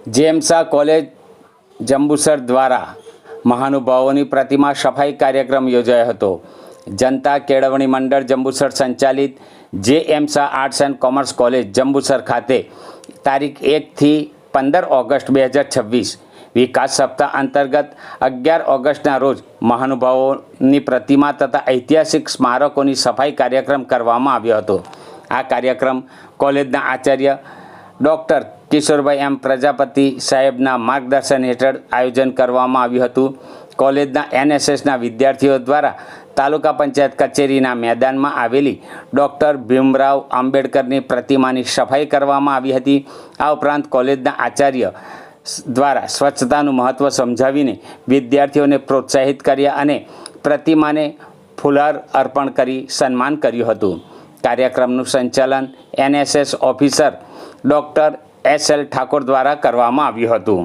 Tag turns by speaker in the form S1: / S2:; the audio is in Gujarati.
S1: જેએમ શાહ કોલેજ જંબુસર દ્વારા મહાનુભાવોની પ્રતિમા સફાઈ કાર્યક્રમ યોજાયો હતો. જનતા કેળવણી મંડળ જંબુસર સંચાલિત JM Shah arts and commerce college Jambusar ખાતે તારીખ 1 થી 15 ઓગસ્ટ 2026 વિકાસ સપ્તાહ અંતર્ગત 11 ઓગસ્ટના રોજ મહાનુભાવોની પ્રતિમા તથા ઐતિહાસિક સ્મારકોની સફાઈ કાર્યક્રમ કરવામાં આવ્યો હતો. આ કાર્યક્રમ કોલેજના આચાર્ય ડૉક્ટર કિશોરભાઈ એમ પ્રજાપતિ સાહેબના માર્ગદર્શન હેઠળ આયોજન કરવામાં આવ્યું હતું. કોલેજના એનએસએસના વિદ્યાર્થીઓ દ્વારા તાલુકા પંચાયત કચેરીના મેદાનમાં આવેલી ડૉક્ટર ભીમરાવ આંબેડકરની પ્રતિમાની સફાઈ કરવામાં આવી હતી. આ ઉપરાંત કોલેજના આચાર્ય દ્વારા સ્વચ્છતાનું મહત્ત્વ સમજાવીને વિદ્યાર્થીઓને પ્રોત્સાહિત કર્યા અને પ્રતિમાને ફૂલહાર અર્પણ કરી સન્માન કર્યું હતું. કાર્યક્રમનું સંચાલન એનએસએસ ઓફિસર ડૉક્ટર એસ.એલ. ઠાકોર દ્વારા કરવામાં આવ્યું હતું.